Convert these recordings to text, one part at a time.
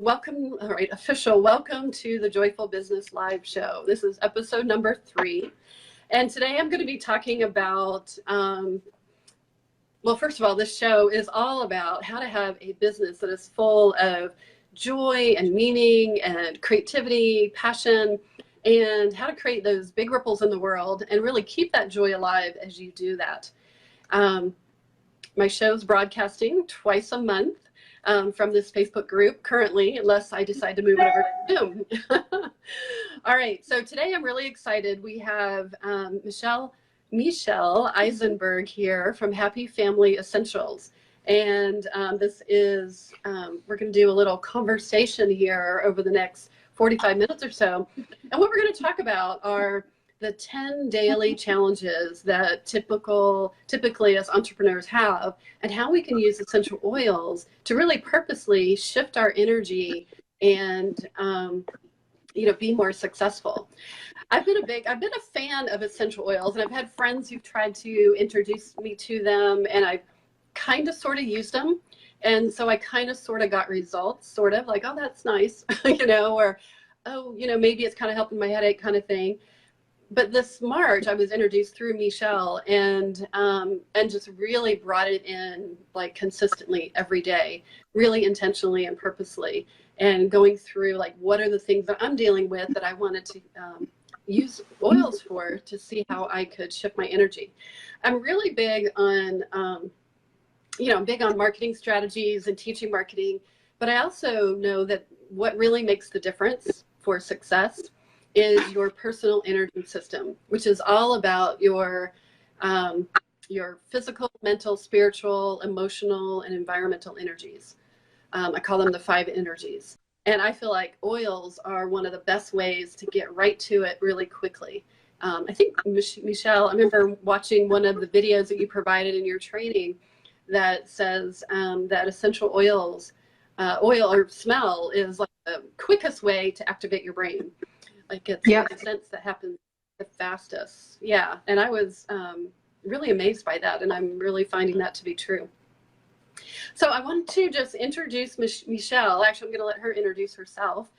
Welcome, all right, official welcome to the Joyful Business Live Show. This is episode number 3. And today I'm going to be talking about, well, first of all, this show is all about how to have a business that is full of joy and meaning and creativity, passion, and how to create those big ripples in the world and really keep that joy alive as you do that. My show's broadcasting twice a month. From this Facebook group currently, unless I decide to move it over to Zoom. All right, so today I'm really excited. We have Michele Eisenberg here from Happy Family Essentials. And this is, we're going to do a little conversation here over the next 45 minutes or so. And what we're going to talk about are the 10 daily challenges that typically as entrepreneurs have, and how we can use essential oils to really purposely shift our energy and be more successful. I've been a fan of essential oils, and I've had friends who've tried to introduce me to them, and I kind of sort of used them, and so I kind of sort of got results, sort of like, oh, that's nice, or oh, maybe it's kind of helping my headache kind of thing. But this March, I was introduced through Michele, and just really brought it in like consistently every day, really intentionally and purposely, and going through like what are the things that I'm dealing with that I wanted to use oils for to see how I could shift my energy. I'm really big on marketing strategies and teaching marketing, but I also know that what really makes the difference for success is your personal energy system, which is all about your physical, mental, spiritual, emotional, and environmental energies. I call them the 5 energies. And I feel like oils are one of the best ways to get right to it really quickly. I think, Michele, I remember watching one of the videos that you provided in your training that says that essential oil or smell is like the quickest way to activate your brain. Like it's the sense that happens the fastest. Yeah. And I was really amazed by that. And I'm really finding that to be true. So I want to just introduce Michele. Actually, I'm going to let her introduce herself.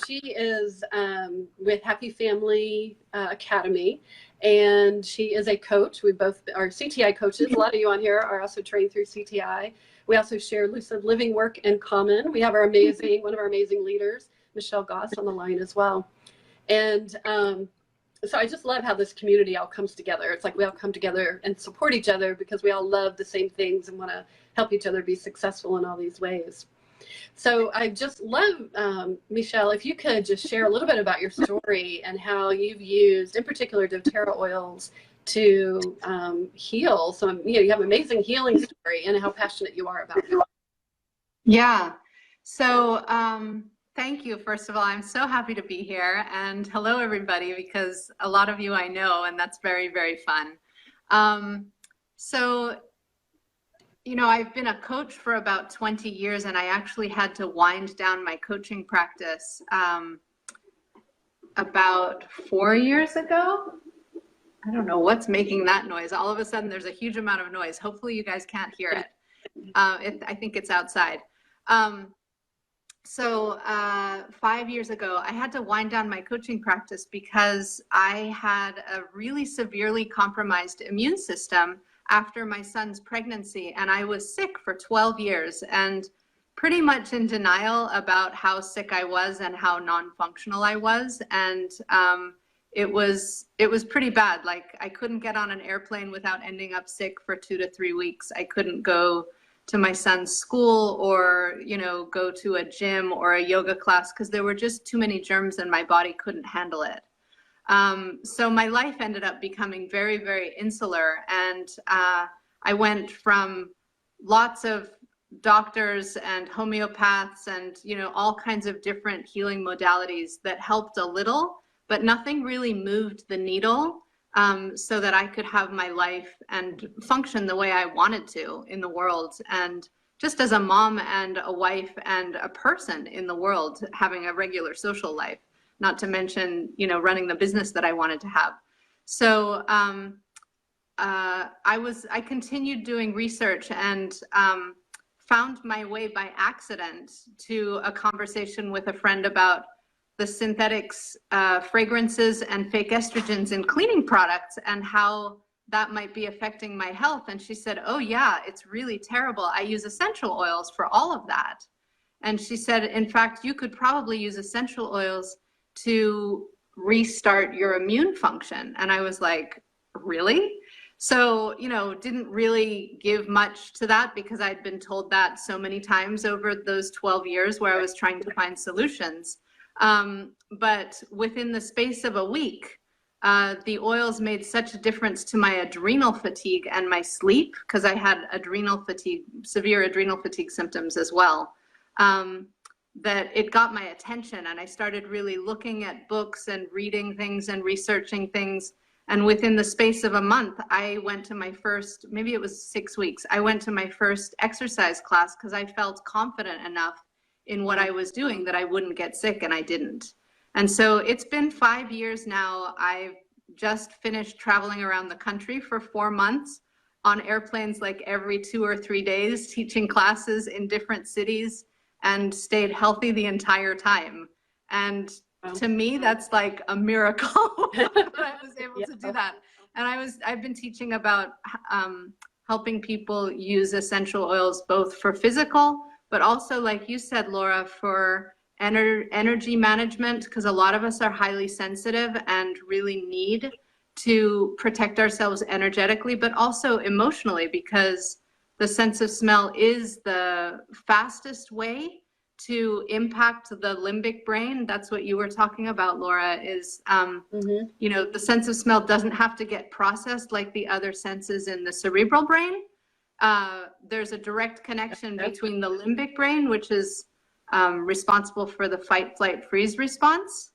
She is with Happy Family Academy, and she is a coach. We both are CTI coaches. A lot of you on here are also trained through CTI. We also share lucid living work in common. We have one of our amazing leaders, Michelle Goss, on the line as well. And so I just love how this community all comes together. It's like we all come together and support each other because we all love the same things and want to help each other be successful in all these ways. So I just love, Michele, if you could just share a little bit about your story and how you've used, in particular, doTERRA oils to heal. So, you have an amazing healing story and how passionate you are about it. Yeah. So, thank you. First of all, I'm so happy to be here, and hello everybody, because a lot of you I know, and that's very, very fun. I've been a coach for about 20 years, and I actually had to wind down my coaching practice about 4 years ago. I don't know what's making that noise. All of a sudden, there's a huge amount of noise. Hopefully you guys can't hear it. I think it's outside. 5 years ago, I had to wind down my coaching practice because I had a really severely compromised immune system after my son's pregnancy, and I was sick for 12 years and pretty much in denial about how sick I was and how non-functional I was. And it was pretty bad. Like, I couldn't get on an airplane without ending up sick for 2 to 3 weeks. I couldn't go to my son's school or, go to a gym or a yoga class because there were just too many germs and my body couldn't handle it. So my life ended up becoming very, very insular, and I went from lots of doctors and homeopaths and, all kinds of different healing modalities that helped a little, but nothing really moved the needle so that I could have my life and function the way I wanted to in the world. And just as a mom and a wife and a person in the world, having a regular social life, not to mention, running the business that I wanted to have. So I continued doing research and found my way by accident to a conversation with a friend about the synthetics, fragrances and fake estrogens in cleaning products and how that might be affecting my health. And she said, oh yeah, it's really terrible. I use essential oils for all of that. And she said, in fact, you could probably use essential oils to restart your immune function. And I was like, really? So, you know, didn't really give much to that because I'd been told that so many times over those 12 years where I was trying to find solutions. But within the space of a week, the oils made such a difference to my adrenal fatigue and my sleep, because I had adrenal fatigue, severe adrenal fatigue symptoms as well, that it got my attention. And I started really looking at books and reading things and researching things. And within the space of a month, I went to my first, maybe it was 6 weeks, I went to my first exercise class because I felt confident enough in what I was doing that I wouldn't get sick, and I didn't. And so it's been 5 years now. I've just finished traveling around the country for 4 months on airplanes like every 2 or 3 days, teaching classes in different cities, and stayed healthy the entire time. And to me, that's like a miracle that I was able to do that. And I've been teaching about helping people use essential oils, both for physical, but also, like you said, Laura, for energy management, because a lot of us are highly sensitive and really need to protect ourselves energetically, but also emotionally, because the sense of smell is the fastest way to impact the limbic brain. That's what you were talking about, Laura, is, you know, the sense of smell doesn't have to get processed like the other senses in the cerebral brain. There's a direct connection between the limbic brain, which is responsible for the fight, flight, freeze response.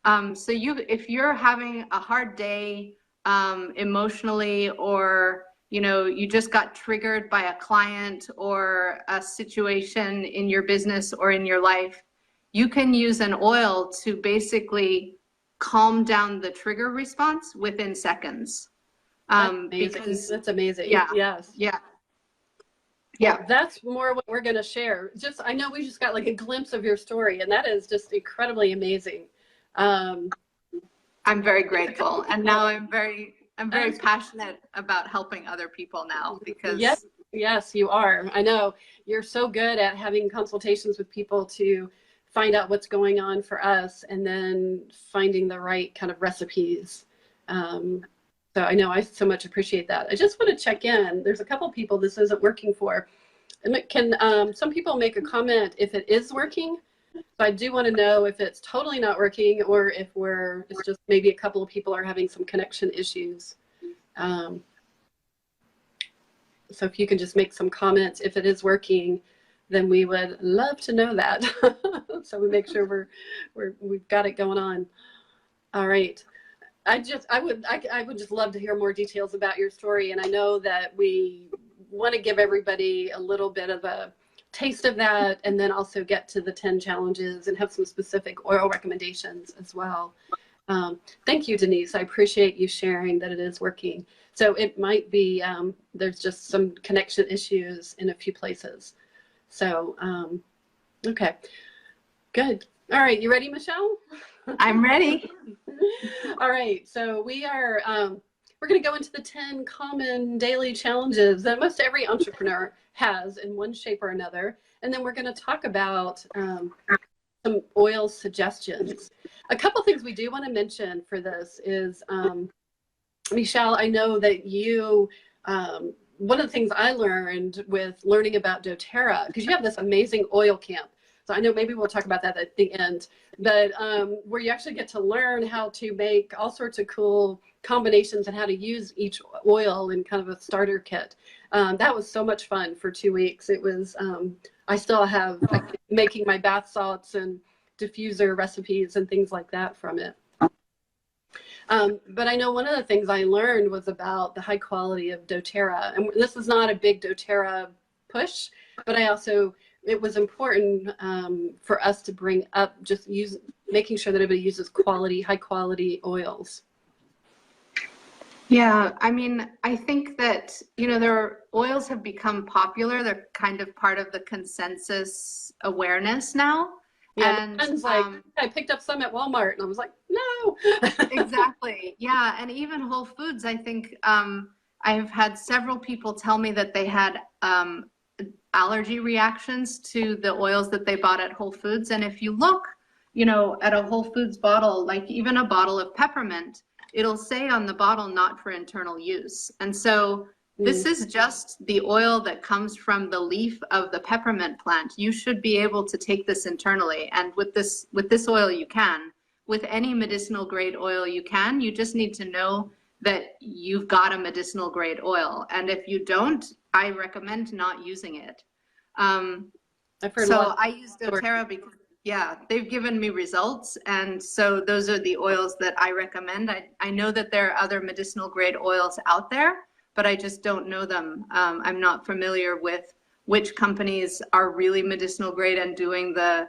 So if you're having a hard day emotionally, or you know, you just got triggered by a client or a situation in your business or in your life, you can use an oil to basically calm down the trigger response within seconds. That's amazing. Yeah. Yes. Yeah. Yeah. Well, that's more what we're going to share. I know we just got like a glimpse of your story, and that is just incredibly amazing. I'm very grateful. And now I'm very passionate about helping other people now, because yes, you are. I know you're so good at having consultations with people to find out what's going on for us, and then finding the right kind of recipes. So I know I so much appreciate that. I just want to check in. There's a couple people this isn't working for. And can some people make a comment if it is working? So I do want to know if it's totally not working, or if it's just maybe a couple of people are having some connection issues. So if you can just make some comments if it is working, then we would love to know that. So we make sure we've got it going on. All right. I would just love to hear more details about your story. And I know that we want to give everybody a little bit of a taste of that, and then also get to the 10 challenges and have some specific oil recommendations as well. Thank you, Denise. I appreciate you sharing that it is working. So it might be, there's just some connection issues in a few places. So, okay, good. All right, you ready, Michelle? I'm ready. All right, so we're going to go into the 10 common daily challenges that most every entrepreneur has in one shape or another. And then we're going to talk about some oil suggestions. A couple things we do want to mention for this is, Michele, I know that you, one of the things I learned with learning about doTERRA, because you have this amazing oil camp. So I know maybe we'll talk about that at the end, but where you actually get to learn how to make all sorts of cool combinations and how to use each oil in kind of a starter kit. That was so much fun for 2 weeks. It was, I still have making my bath salts and diffuser recipes and things like that from it. But I know one of the things I learned was about the high quality of doTERRA. And this is not a big doTERRA push, but it was important for us to bring up making sure that everybody uses high quality oils. Yeah, I mean, I think that, their oils have become popular. They're kind of part of the consensus awareness now. Yeah, And my friend's like, I picked up some at Walmart, and I was like, no. exactly. Yeah. And even Whole Foods, I think I have had several people tell me that they had allergy reactions to the oils that they bought at Whole Foods. And if you look, at a Whole Foods bottle, like even a bottle of peppermint, it'll say on the bottle, not for internal use. And so this is just the oil that comes from the leaf of the peppermint plant. You should be able to take this internally. And with this oil, you can. With any medicinal grade oil, you can. You just need to know that you've got a medicinal grade oil. And if you don't, I recommend not using it. I've heard so I use doTERRA because, yeah, they've given me results. And so those are the oils that I recommend. I know that there are other medicinal grade oils out there, but I just don't know them. I'm not familiar with which companies are really medicinal grade and doing the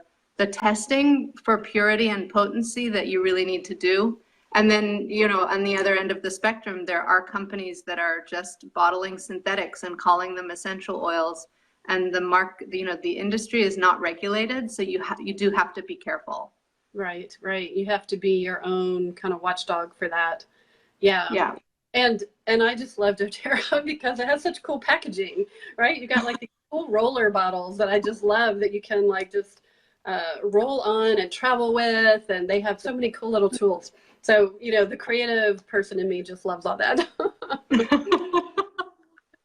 testing for purity and potency that you really need to do. And then, on the other end of the spectrum, there are companies that are just bottling synthetics and calling them essential oils. And the industry is not regulated, so you do have to be careful. Right. You have to be your own kind of watchdog for that. Yeah. Yeah. And I just love doTERRA because it has such cool packaging, right? You got like these cool roller bottles that I just love that you can like just roll on and travel with, and they have so many cool little tools. So, the creative person in me just loves all that.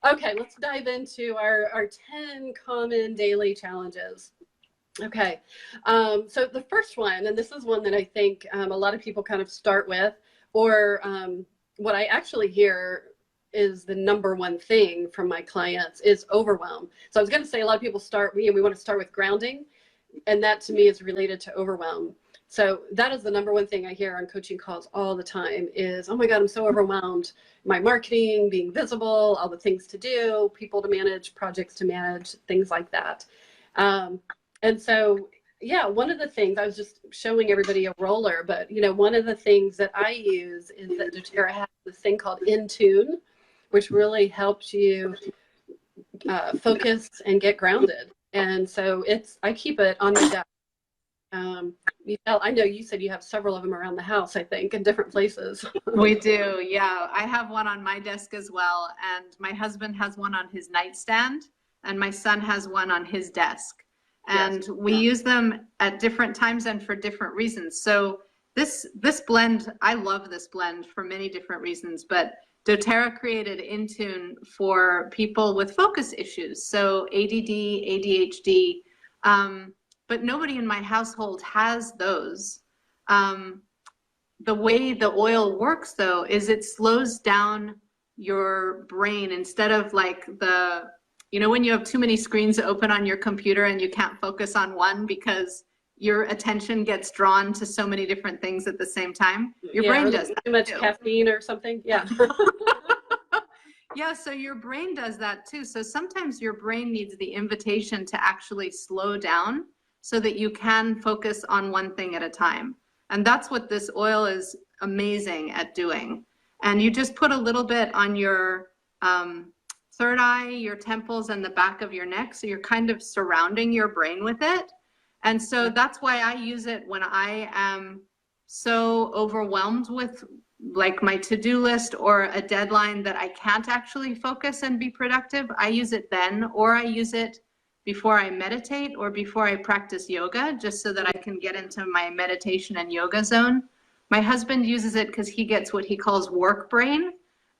Okay, let's dive into our 10 common daily challenges. Okay, so the first one, and this is one that I think a lot of people kind of start with, or what I actually hear is the number one thing from my clients is overwhelm. So I was going to say a lot of people we want to start with grounding, and that to me is related to overwhelm. So that is the number one thing I hear on coaching calls all the time is, oh my God, I'm so overwhelmed. My marketing, being visible, all the things to do, people to manage, projects to manage, things like that. And so, yeah, one of the things, I was just showing everybody a roller, but one of the things that I use is that doTERRA has this thing called In Tune, which really helps you focus and get grounded. And so I keep it on my desk. Michele, I know you said you have several of them around the house, I think, in different places. We do, yeah. I have one on my desk as well, and my husband has one on his nightstand, and my son has one on his desk. And yes, we use them at different times and for different reasons. So this blend, I love this blend for many different reasons, but doTERRA created In Tune for people with focus issues, so ADD, ADHD, but nobody in my household has those. The way the oil works, though, is it slows down your brain instead of like when you have too many screens open on your computer and you can't focus on one because your attention gets drawn to so many different things at the same time. Your brain does that too much caffeine or something. Yeah. Yeah, so your brain does that too. So sometimes your brain needs the invitation to actually slow down so that you can focus on one thing at a time. And that's what this oil is amazing at doing. And you just put a little bit on your third eye, your temples, and the back of your neck. So you're kind of surrounding your brain with it. And so that's why I use it when I am so overwhelmed with like my to-do list or a deadline that I can't actually focus and be productive. I use it then, or I use it before I meditate or before I practice yoga, just so that I can get into my meditation and yoga zone. My husband uses it because he gets what he calls work brain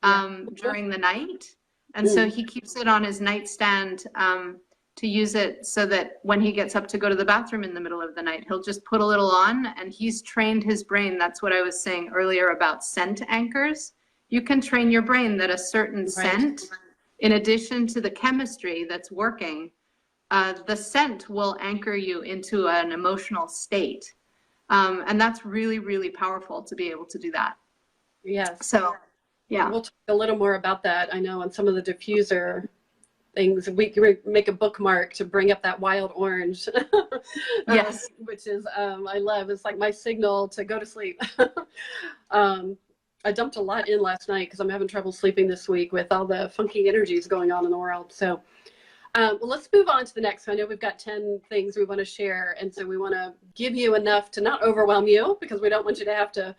during the night. And so he keeps it on his nightstand to use it so that when he gets up to go to the bathroom in the middle of the night, he'll just put a little on, and he's trained his brain. That's what I was saying earlier about scent anchors. You can train your brain that a certain scent, in addition to the chemistry that's working, the scent will anchor you into an emotional state. And that's really, really powerful to be able to do that. Yes. So, yeah. We'll talk a little more about that. I know on some of the diffuser things, we can make a bookmark to bring up that wild orange. Yes. Which is, I love, it's like my signal to go to sleep. I dumped a lot in last night because I'm having trouble sleeping this week with all the funky energies going on in the world. So well, let's move on to the next one. I know we've got 10 things we want to share, and so we want to give you enough to not overwhelm you, because we don't want you to have to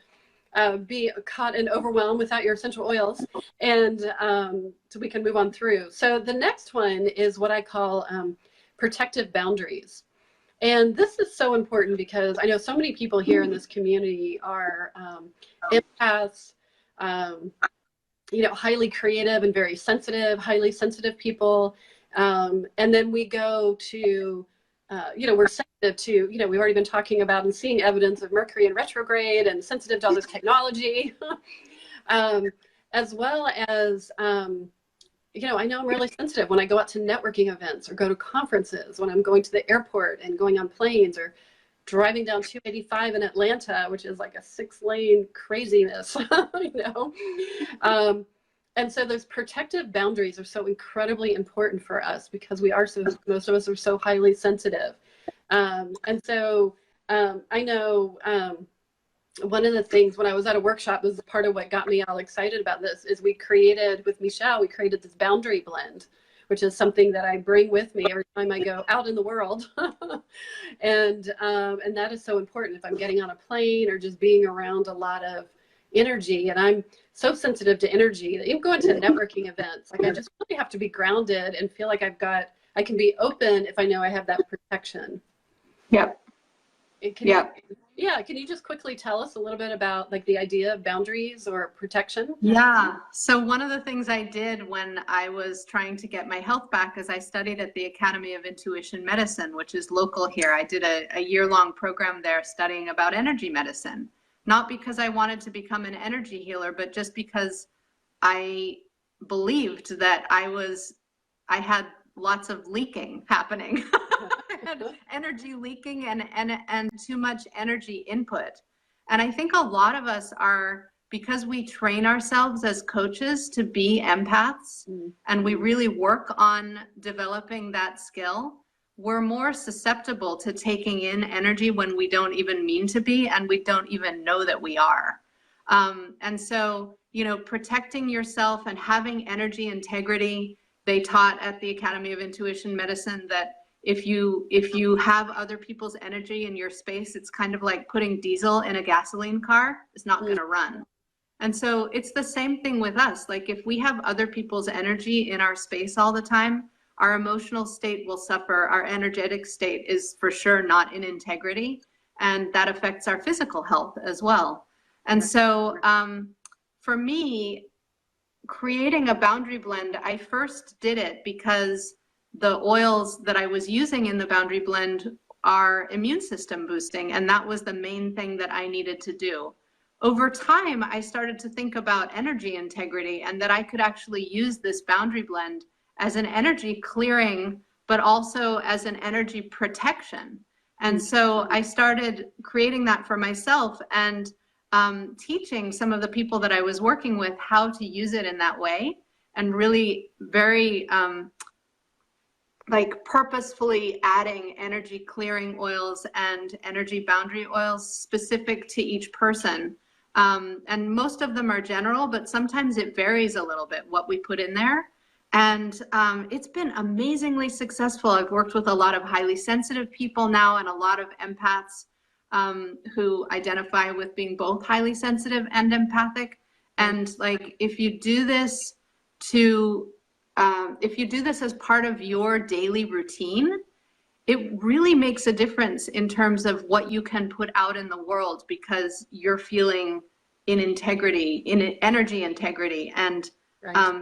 be caught and overwhelmed without your essential oils, and so we can move on through. So the next one is what I call protective boundaries. And this is so important because I know so many people here in this community are empaths, highly creative and very sensitive, highly sensitive people. And then we go to, we're sensitive to, we've already been talking about and seeing evidence of Mercury in retrograde and sensitive to all this technology, as well as, I know I'm really sensitive when I go out to networking events or go to conferences, when I'm going to the airport and going on planes or driving down 285 in Atlanta, which is like a 6-lane craziness, And so those protective boundaries are so incredibly important for us because most of us are so highly sensitive. And so I know one of the things when I was at a workshop, this is part of what got me all excited about this, is with Michele, we created this boundary blend, which is something that I bring with me every time I go out in the world. And that is so important if I'm getting on a plane or just being around a lot of energy. And I'm so sensitive to energy that even going to networking events, like I just really have to be grounded and feel like I can be open if I know I have that protection. Yep. Can you just quickly tell us a little bit about like the idea of boundaries or protection? Yeah. So one of the things I did when I was trying to get my health back is I studied at the Academy of Intuition Medicine, which is local here. I did a year-long program there studying about energy medicine, not because I wanted to become an energy healer, but just because I believed that I had lots of leaking happening. And energy leaking and too much energy input. And I think a lot of us are, because we train ourselves as coaches to be empaths, and we really work on developing that skill, we're more susceptible to taking in energy when we don't even mean to be, and we don't even know that we are. And so, protecting yourself and having energy integrity. They taught at the Academy of Intuition Medicine that if you have other people's energy in your space, it's kind of like putting diesel in a gasoline car. It's not going to run. And so it's the same thing with us. Like if we have other people's energy in our space all the time, our emotional state will suffer. Our energetic state is for sure not in integrity, and that affects our physical health as well. And so for me, creating a boundary blend, I first did it because the oils that I was using in the boundary blend are immune system boosting, and that was the main thing that I needed to do. Over time, I started to think about energy integrity and that I could actually use this boundary blend as an energy clearing, but also as an energy protection. And so I started creating that for myself and teaching some of the people that I was working with how to use it in that way, and really very purposefully adding energy clearing oils and energy boundary oils specific to each person. And most of them are general, but sometimes it varies a little bit what we put in there. And it's been amazingly successful. I've worked with a lot of highly sensitive people now and a lot of empaths who identify with being both highly sensitive and empathic. And if you do this as part of your daily routine, it really makes a difference in terms of what you can put out in the world, because you're feeling in integrity, in energy integrity, and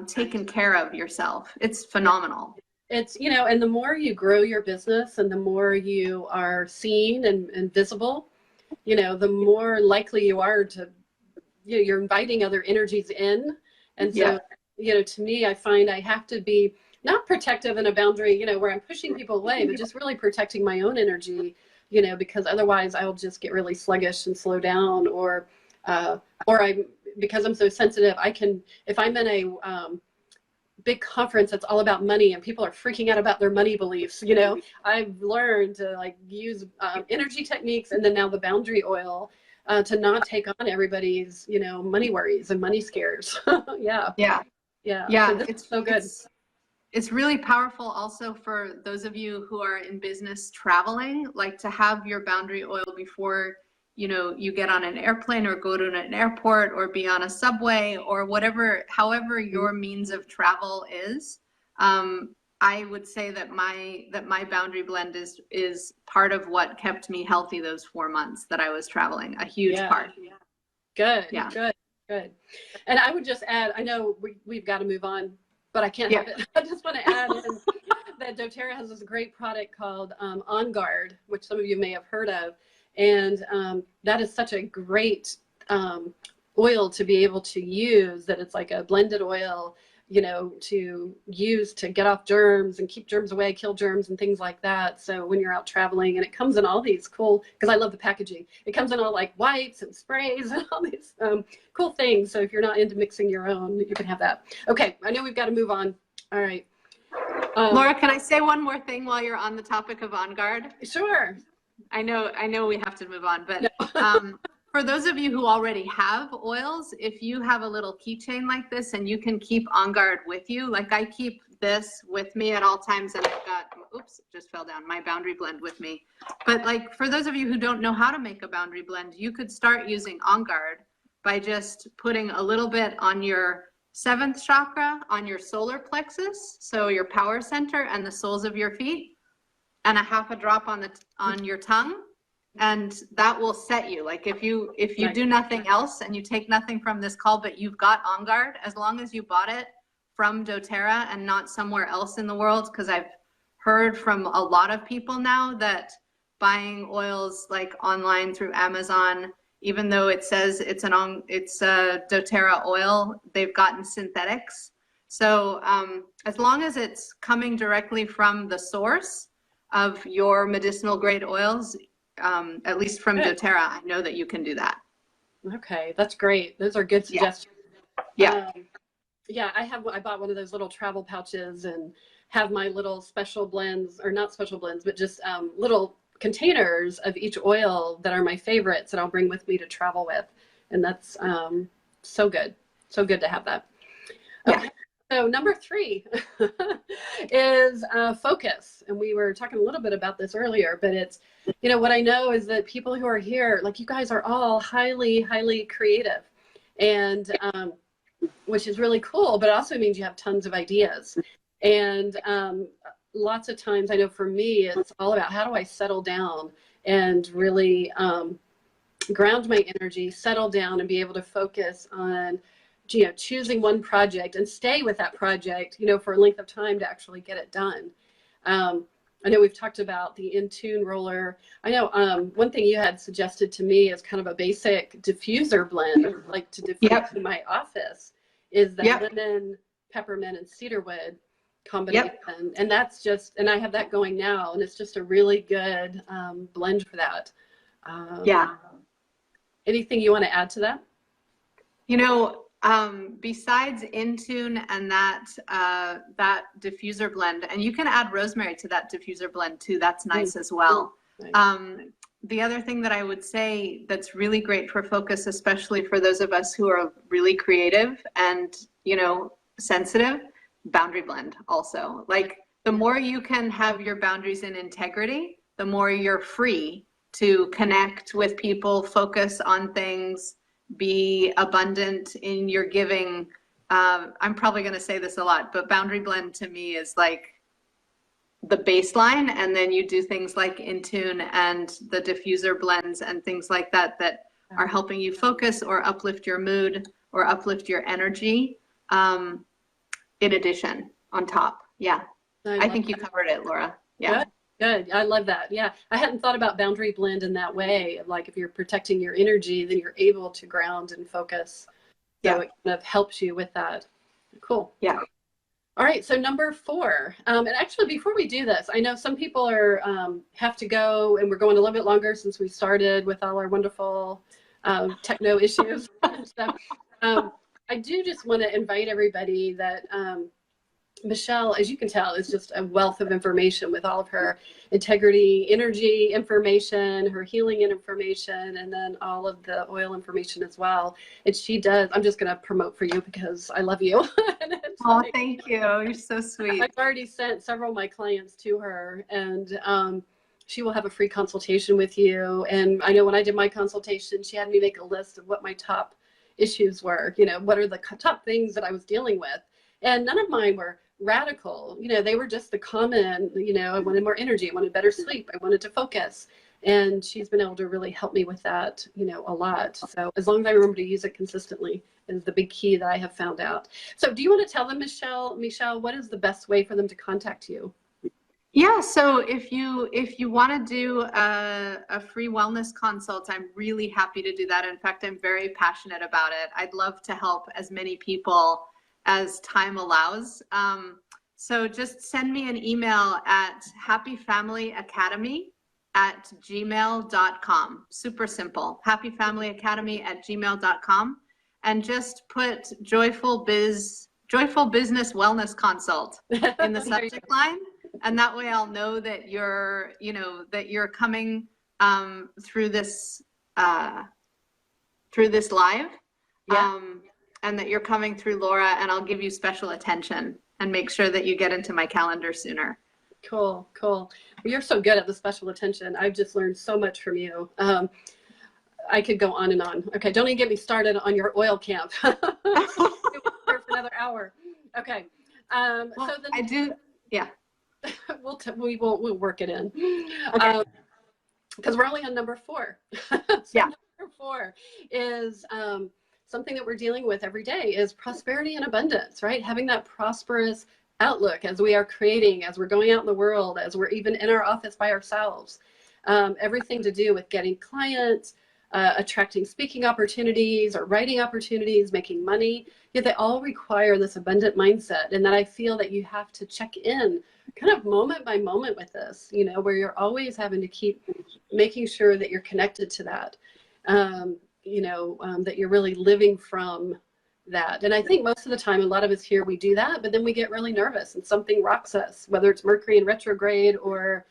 taken care of yourself. It's phenomenal. It's, and the more you grow your business and the more you are seen and visible, the more likely you are to, you're inviting other energies in. And so, to me, I find I have to be not protective in a boundary, where I'm pushing people away, but just really protecting my own energy, because otherwise I'll just get really sluggish and slow down, or because I'm so sensitive, if I'm in a big conference that's all about money and people are freaking out about their money beliefs, I've learned to use energy techniques, and then now the boundary oil to not take on everybody's, money worries and money scares. Yeah. Yeah. Yeah. Yeah. So this is so good. It's really powerful also for those of you who are in business traveling, like to have your boundary oil before, you get on an airplane or go to an airport or be on a subway or whatever, however your means of travel is. I would say that my boundary blend is part of what kept me healthy those 4 months that I was traveling, a huge part. Yeah. Good. Yeah. Good. And I would just add, I know we've got to move on, but I can't help it. I just want to add in that doTERRA has this great product called On Guard, which some of you may have heard of. And that is such a great oil to be able to use, that it's like a blended oil, to use to get off germs and keep germs away, kill germs and things like that. So when you're out traveling, and it comes in all these cool, because I love the packaging, it comes in all like wipes and sprays and all these cool things. So if you're not into mixing your own, you can have that. Okay, I know we've got to move on. All right. Laura, can I say one more thing while you're on the topic of On Guard? Sure. I know we have to move on, but for those of you who already have oils, if you have a little keychain like this and you can keep On Guard with you, like I keep this with me at all times, and I've got, oops, just fell down, my boundary blend with me. But like for those of you who don't know how to make a boundary blend, you could start using On Guard by just putting a little bit on your 7th chakra, on your solar plexus, so your power center and the soles of your feet, and a half a drop on your tongue, and that will set you. Like if you do nothing else and you take nothing from this call, but you've got On Guard, as long as you bought it from doTERRA and not somewhere else in the world, because I've heard from a lot of people now that buying oils like online through Amazon, even though it says it's a doTERRA oil, they've gotten synthetics. So as long as it's coming directly from the source of your medicinal grade oils, at least from doTERRA, I know that you can do that. Okay, that's great. Those are good suggestions. Yeah. Yeah, I bought one of those little travel pouches and have my little special blends, or not special blends, but just little containers of each oil that are my favorites that I'll bring with me to travel with. And that's so good. So good to have that. Okay. Yeah. So number 3 is focus. And we were talking a little bit about this earlier, but it's, what I know is that people who are here, like you guys are all highly, highly creative, and which is really cool, but it also means you have tons of ideas. And lots of times, I know for me, it's all about how do I settle down and really ground my energy, settle down, and be able to focus on choosing one project and stay with that project, for a length of time to actually get it done. I know we've talked about the In-Tune roller. I know one thing you had suggested to me is kind of a basic diffuser blend, like to diffuse in my office, is that lemon, peppermint, and cedarwood combination. And that's just, and I have that going now, and it's just a really good blend for that. Anything you want to add to that? Besides In-Tune and that diffuser blend, and you can add rosemary to that diffuser blend too, that's nice as well. Nice. The other thing that I would say that's really great for focus, especially for those of us who are really creative and, sensitive, boundary blend also. Like the more you can have your boundaries in integrity, the more you're free to connect with people, focus on things, be abundant in your giving. I'm probably going to say this a lot, but boundary blend to me is like the baseline, and then you do things like In-Tune and the diffuser blends and things like that that are helping you focus or uplift your mood or uplift your energy in addition on top. I think you covered it, Laura. Good. I love that. Yeah. I hadn't thought about boundary blend in that way. Like if you're protecting your energy, then you're able to ground and focus. So it kind of helps you with that. Cool. Yeah. All right. So number 4, and actually before we do this, I know some people are, have to go, and we're going a little bit longer since we started with all our wonderful techno issues and stuff. I do just want to invite everybody that, Michele, as you can tell, is just a wealth of information with all of her integrity, energy information, her healing information, and then all of the oil information as well. And she does, I'm just going to promote for you because I love you. Oh, thank you. You're so sweet. I've already sent several of my clients to her, and she will have a free consultation with you. And I know when I did my consultation, she had me make a list of what my top issues were, what are the top things that I was dealing with. And none of mine were radical, they were just the common, I wanted more energy, I wanted better sleep, I wanted to focus. And she's been able to really help me with that, a lot. So as long as I remember to use it consistently is the big key that I have found out. So do you want to tell them, Michele, what is the best way for them to contact you? Yeah, so if you want to do a free wellness consult, I'm really happy to do that. In fact, I'm very passionate about it. I'd love to help as many people as time allows. So just send me an email at happyfamilyacademy@gmail.com. Super simple, happyfamilyacademy@gmail.com, and just put joyful business wellness consult in the subject line. And that way I'll know that you're coming through this live. Yeah. And that you're coming through Laura, and I'll give you special attention and make sure that you get into my calendar sooner. Cool. Well, you're so good at the special attention. I've just learned so much from you. I could go on and on. Okay, don't even get me started on your oil camp. We'll be here for another hour. Okay. Well, so then I do. Yeah. We'll work it in. Okay. Because we're only on number 4. So yeah. Number 4 is something that we're dealing with every day is prosperity and abundance, right? Having that prosperous outlook as we are creating, as we're going out in the world, as we're even in our office by ourselves. Everything to do with getting clients, attracting speaking opportunities or writing opportunities, making money. Yet they all require this abundant mindset, and that I feel that you have to check in kind of moment by moment with this, where you're always having to keep making sure that you're connected to that. That you're really living from that. And I think most of the time, a lot of us here, we do that, but then we get really nervous and something rocks us, whether it's Mercury in retrograde or,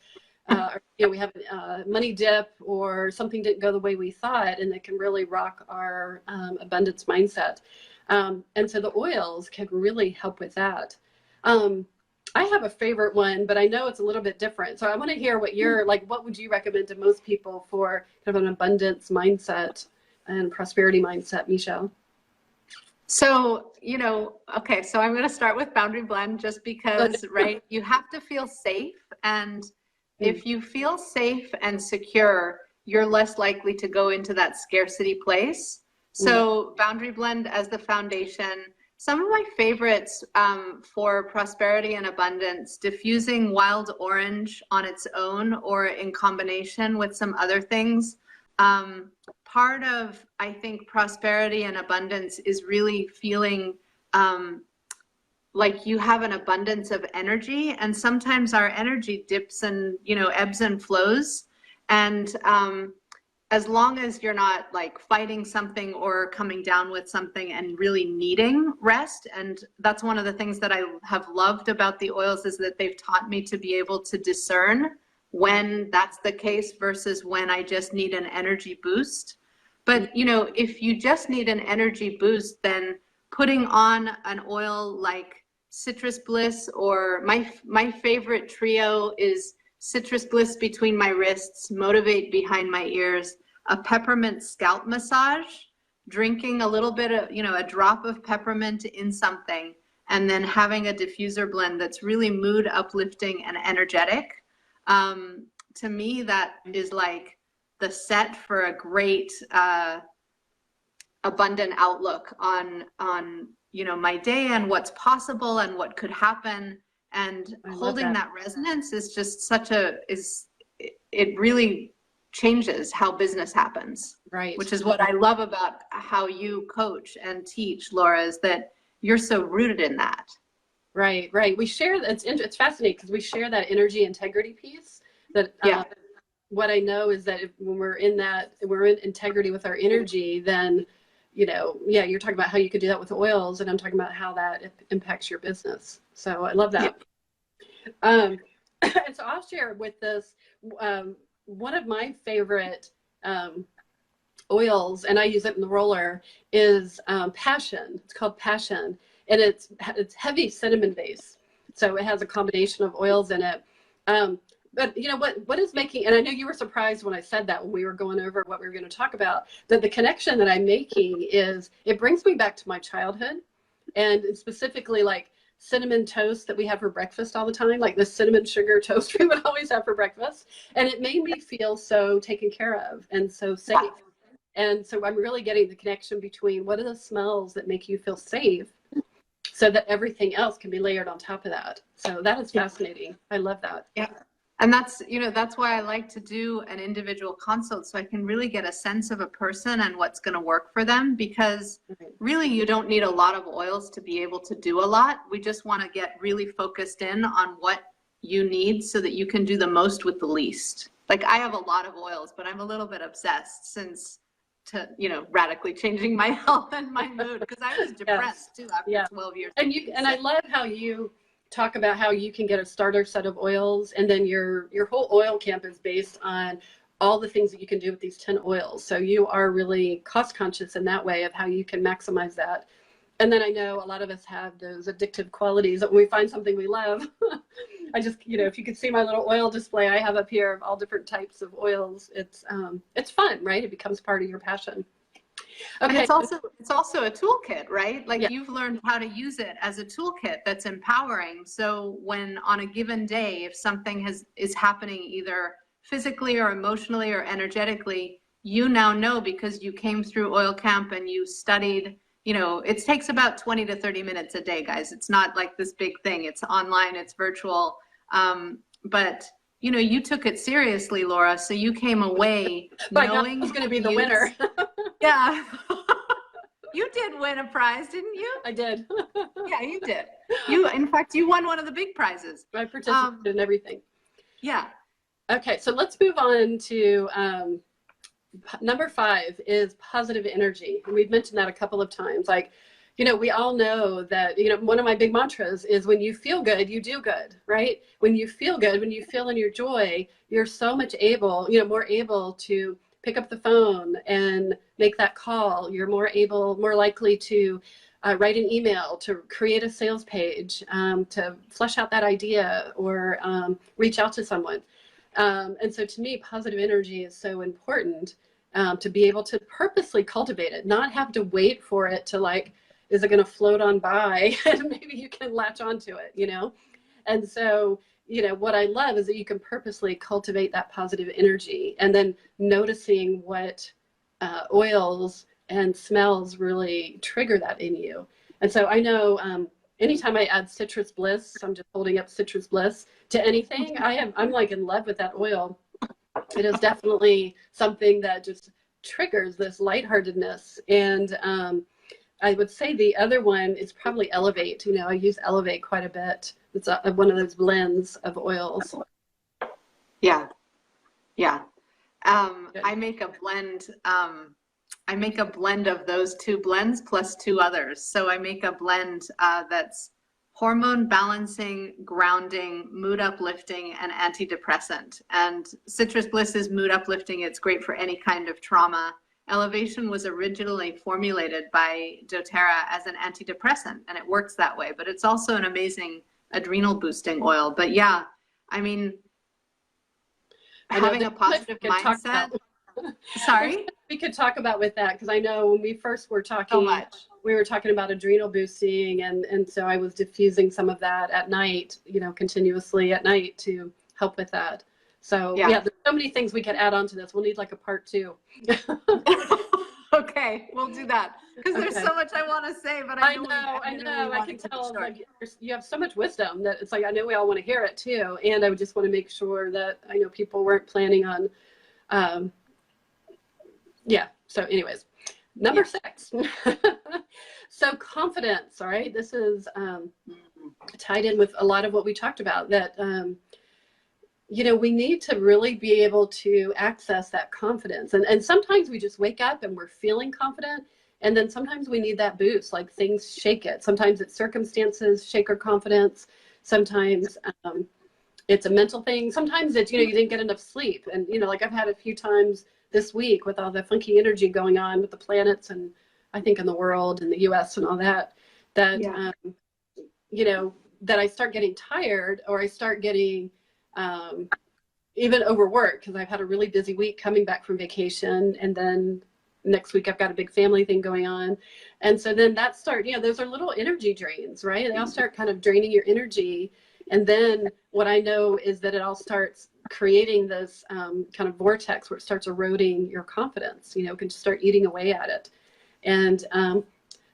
we have a money dip or something didn't go the way we thought, and it can really rock our abundance mindset. And so the oils can really help with that. I have a favorite one, but I know it's a little bit different. So I want to hear what what would you recommend to most people for kind of an abundance mindset and prosperity mindset, Michele? So, okay, so I'm going to start with Boundary Blend just because, right, you have to feel safe. And if you feel safe and secure, you're less likely to go into that scarcity place. So Boundary Blend as the foundation. Some of my favorites for prosperity and abundance, diffusing wild orange on its own or in combination with some other things. Part of, I think, prosperity and abundance is really feeling like you have an abundance of energy, and sometimes our energy dips and ebbs and flows, and as long as you're not like fighting something or coming down with something and really needing rest. And that's one of the things that I have loved about the oils, is that they've taught me to be able to discern when that's the case versus when I just need an energy boost. But if you just need an energy boost, then putting on an oil like Citrus Bliss, or my favorite trio is Citrus Bliss between my wrists, Motivate behind my ears, a peppermint scalp massage, drinking a little bit of, a drop of peppermint in something, and then having a diffuser blend that's really mood uplifting and energetic. To me, that is like the set for a great abundant outlook on my day and what's possible and what could happen. And holding that resonance is just it really changes how business happens. Right. Which is what I love about how you coach and teach, Laura, is that you're so rooted in that. Right. We share, it's fascinating because we share that energy integrity piece that, what I know is that when we're in integrity with our energy, then, yeah, you're talking about how you could do that with oils, and I'm talking about how that impacts your business. So I love that. And so I'll share with this, one of my favorite oils, and I use it in the roller, is Passion. It's called Passion, and it's heavy cinnamon base. So it has a combination of oils in it. But you know what is making, and I know you were surprised when I said that when we were going over what we were going to talk about, that the connection that I'm making is it brings me back to my childhood, and specifically like cinnamon toast that we have for breakfast all the time, like the cinnamon sugar toast we would always have for breakfast. And it made me feel so taken care of and so safe. And so I'm really getting the connection between what are the smells that make you feel safe so that everything else can be layered on top of that. So that is fascinating. I love that. Yeah. And that's, that's why I like to do an individual consult, so I can really get a sense of a person and what's going to work for them, because really you don't need a lot of oils to be able to do a lot. We just want to get really focused in on what you need so that you can do the most with the least. Like I have a lot of oils, but I'm a little bit obsessed since radically changing my health and my mood, because I was depressed too after 12 years. And I love how you talk about how you can get a starter set of oils, and then your whole oil camp is based on all the things that you can do with these 10 oils. So you are really cost conscious in that way of how you can maximize that. And then I know a lot of us have those addictive qualities that when we find something we love, I just, if you could see my little oil display I have up here of all different types of oils, it's fun, right? It becomes part of your passion. Okay. And it's also a toolkit, right? Like you've learned how to use it as a toolkit that's empowering. So when on a given day, if something is happening either physically or emotionally or energetically, you now know because you came through oil camp and you studied. It takes about 20 to 30 minutes a day, guys. It's not like this big thing. It's online, it's virtual. But you took it seriously, Laura. So you came away knowing who's going to be the winner. Yeah. You did win a prize, didn't you? I did. Yeah, you did. In fact, you won one of the big prizes. I participated in everything. Yeah. Okay, so let's move on to number 5 is positive energy. And we've mentioned that a couple of times. Like, we all know that, one of my big mantras is when you feel good, you do good, right? When you feel good, when you feel in your joy, you're so much more able to pick up the phone and make that call. You're more likely to write an email, to create a sales page, to flesh out that idea, or reach out to someone. And so to me, positive energy is so important, to be able to purposely cultivate it, not have to wait for it to is it going to float on by and maybe you can latch onto it, And so, what I love is that you can purposely cultivate that positive energy, and then noticing what oils and smells really trigger that in you. And so I know anytime I add citrus bliss, I'm just holding up citrus bliss to anything, I'm like in love with that oil. It is definitely something that just triggers this lightheartedness. And I would say the other one is probably Elevate. I use Elevate quite a bit. It's one of those blends of oils. Yeah. Yeah. I make a blend. I make a blend of those 2 blends plus 2 others. So I make a blend that's hormone balancing, grounding, mood uplifting, and antidepressant. And Citrus Bliss is mood uplifting. It's great for any kind of trauma. Elevation was originally formulated by doTERRA as an antidepressant, and it works that way. But it's also an amazing adrenal boosting oil. But yeah, I mean, having a positive mindset. Sorry? We could talk about with that, because I know when we first were talking, we were talking about adrenal boosting, and so I was diffusing some of that at night, continuously at night to help with that. So yeah, there's so many things we could add on to this. We'll need like a part 2. Okay, we'll do that, because there's so much I want to say, but I know. I can tell you have so much wisdom that it's like, I know we all want to hear it too. And I would just want to make sure that I know people weren't planning on, so anyways, number 6. So confidence, all right? This is tied in with a lot of what we talked about, that, we need to really be able to access that confidence. And sometimes we just wake up and we're feeling confident, And then sometimes we need that boost, like things shake it. Sometimes it's circumstances shake our confidence. Sometimes it's a mental thing. Sometimes it's, you know, you didn't get enough sleep. And, you know, like I've had a few times this week with all the funky energy going on with the planets and I think in the world and the US and all that, that, you know, that I start getting tired or I start getting even overworked because I've had a really busy week coming back from vacation. And then next week I've got a big family thing going on. And so then that start, you know, those are little energy drains, right? They all start kind of draining your energy. And then what I know is that it all starts creating this kind of vortex where it starts eroding your confidence, you know, can just start eating away at it. And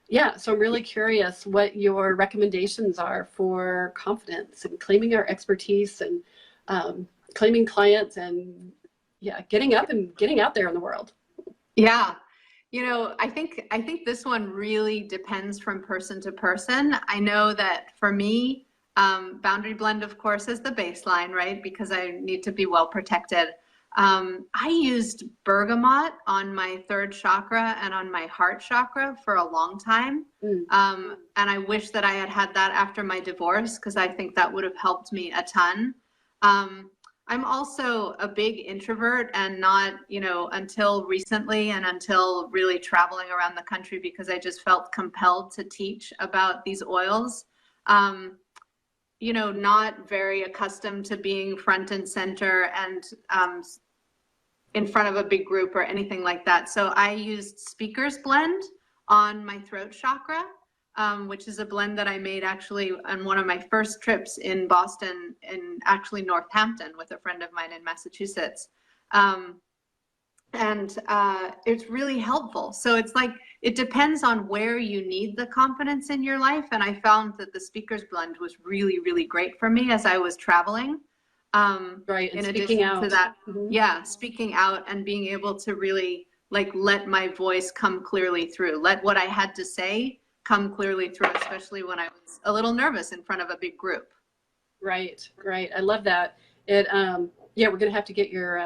yeah, so I'm really curious what your recommendations are for confidence and claiming our expertise and claiming clients and yeah, getting up and getting out there in the world. Yeah. You know, I think this one really depends from person to person. I know that for me, boundary blend, of course, is the baseline, right? Because I need to be well protected. I used bergamot on my third chakra and on my heart chakra for a long time. And I wish that I had had that after my divorce because I think that would have helped me a ton. I'm also a big introvert and not, you know, until recently and until really traveling around the country because I just felt compelled to teach about these oils. You know, not very accustomed to being front and center and in front of a big group or anything like that. So I used Speaker's Blend on my throat chakra, which is a blend that I made actually on one of my first trips in Boston and actually Northampton with a friend of mine in Massachusetts. And it's really helpful. So it's like, it depends on where you need the confidence in your life. And I found that the Speaker's Blend was really, really great for me as I was traveling. Right. And in speaking addition out. to that, yeah, speaking out and being able to really like let my voice come clearly through, let what I had to say come clearly through, especially when I was a little nervous in front of a big group. Right. Right. I love that. It, yeah, we're going to have to get your,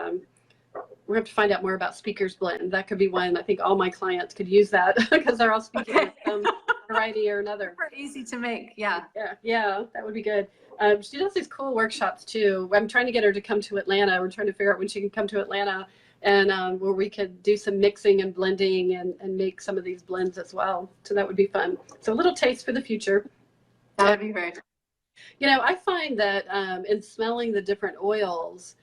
we're going to have to find out more about Speaker's Blend. That could be one. I think all my clients could use that because they're all speaking with some variety or another. Super easy to make. Yeah. Yeah. Yeah. That would be good. She does these cool workshops too. I'm trying to get her to come to Atlanta. We're trying to figure out when she can come to Atlanta and where we could do some mixing and blending and make some of these blends as well. So that would be fun. So a little taste for the future. That would be very fun. You know, I find that in smelling the different oils,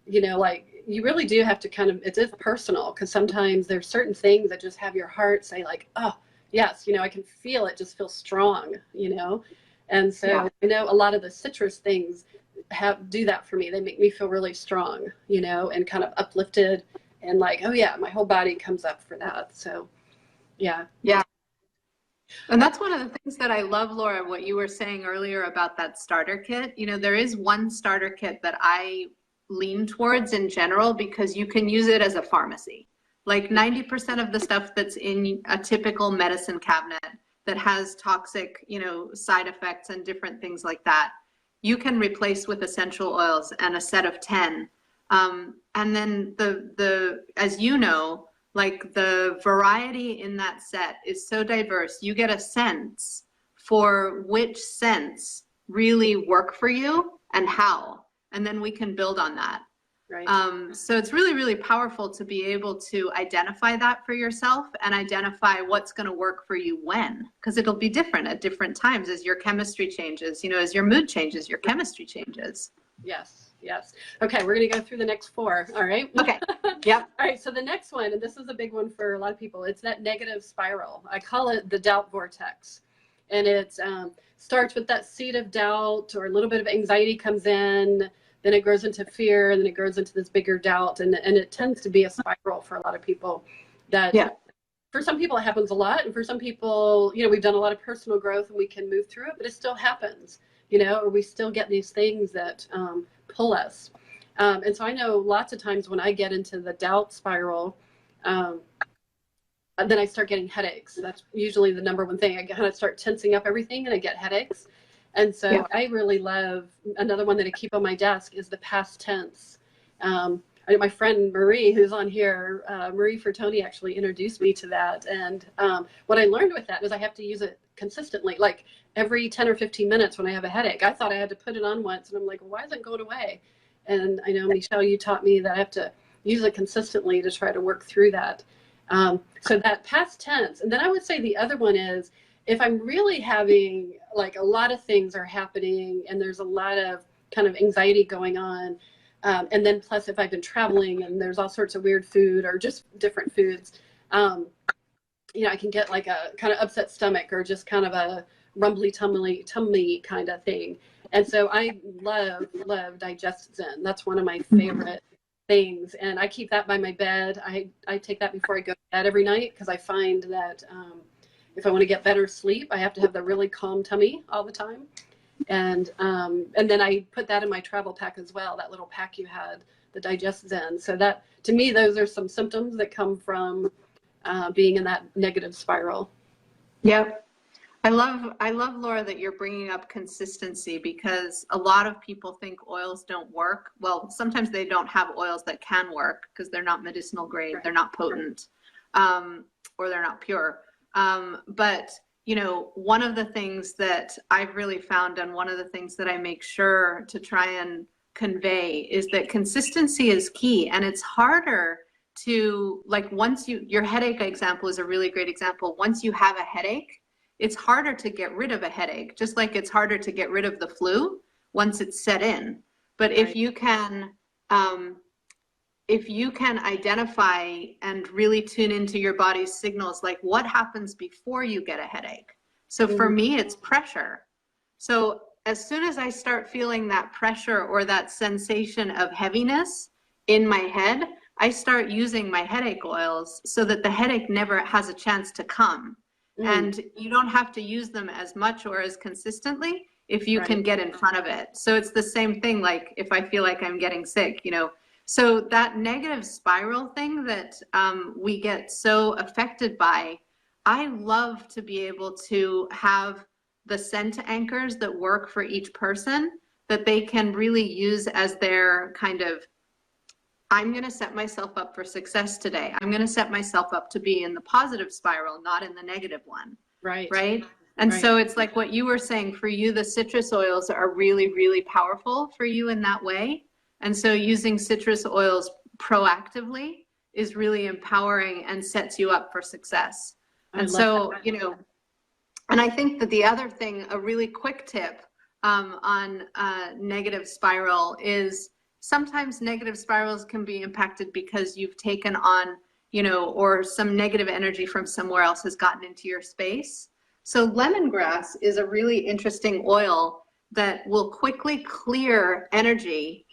you know, like you really do have to kind of, it is personal because sometimes there's certain things that just have your heart say like, oh, yes, you know, I can feel it just feel strong, you know. And so Yeah. I know a lot of the citrus things do that for me. They make me feel really strong, you know, and kind of uplifted and like, oh yeah, my whole body comes up for that. So yeah. Yeah. And that's one of the things that I love, Laura, what you were saying earlier about that starter kit. You know, there is one starter kit that I lean towards in general because you can use it as a pharmacy. Like 90% of the stuff that's in a typical medicine cabinet that has toxic, you know, side effects and different things like that, you can replace with essential oils and a set of 10. And then as you know, like the variety in that set is so diverse. You get a sense for which scents really work for you and how, and then we can build on that. Right. So it's really, really powerful to be able to identify that for yourself and identify what's going to work for you when, because it'll be different at different times as your chemistry changes, you know, as your mood changes, your chemistry changes. Yes. Yes. Okay. We're going to go through the next 4. All right. Okay. Yep. All right. So the next one, and this is a big one for a lot of people, it's that negative spiral. I call it the doubt vortex. And it starts with that seed of doubt or a little bit of anxiety comes in, then it grows into fear, and then it grows into this bigger doubt. And it tends to be a spiral for a lot of people that, yeah. For some people, it happens a lot. And for some people, you know, we've done a lot of personal growth and we can move through it, but it still happens, you know, or we still get these things that pull us. And so I know lots of times when I get into the doubt spiral, then I start getting headaches. That's usually the number one thing. I kind of start tensing up everything and I get headaches. And so I really love, another one that I keep on my desk is the past tense. my friend Marie, who's on here, Marie Fertoni actually introduced me to that. And what I learned with that is I have to use it consistently, like every 10 or 15 minutes when I have a headache. I thought I had to put it on once, and I'm like, well, why isn't it going away? And I know, Michelle, you taught me that I have to use it consistently to try to work through that. So that past tense. And then I would say the other one is, if I'm really having, like, a lot of things are happening and there's a lot of kind of anxiety going on, and then plus if I've been traveling and there's all sorts of weird food or just different foods, I can get like a kind of upset stomach or just kind of a rumbly tummy kind of thing. And so I love Digest Zen. That's one of my favorite things. And I keep that by my bed. I take that before I go to bed every night, because I find that if I want to get better sleep, I have to have the really calm tummy all the time. And then I put that in my travel pack as well, that little pack you had, the Digest Zen. So that, to me, those are some symptoms that come from being in that negative spiral. Yep. I love, Laura, that you're bringing up consistency, because a lot of people think oils don't work. Well, sometimes they don't have oils that can work because they're not medicinal grade, they're not potent, or they're not pure. But one of the things that I've really found, and one of the things that I make sure to try and convey, is that consistency is key. And it's harder to, like, once your headache example is a really great example. Once you have a headache, it's harder to get rid of a headache, just like it's harder to get rid of the flu once it's set in. But right. If you can identify and really tune into your body's signals, like what happens before you get a headache. So for me, it's pressure. So as soon as I start feeling that pressure or that sensation of heaviness in my head, I start using my headache oils so that the headache never has a chance to come. And you don't have to use them as much or as consistently if you can get in front of it. So it's the same thing, like if I feel like I'm getting sick, So that negative spiral thing that we get so affected by, I love to be able to have the scent anchors that work for each person, that they can really use as their kind of, I'm going to set myself up for success today. I'm going to set myself up to be in the positive spiral, not in the negative one. Right. And so it's like what you were saying, for you, the citrus oils are really, really powerful for you in that way. And so using citrus oils proactively is really empowering and sets you up for success. And so, and I think that the other thing, a really quick tip on negative spiral is, sometimes negative spirals can be impacted because you've taken on, or some negative energy from somewhere else has gotten into your space. So lemongrass is a really interesting oil that will quickly clear energy,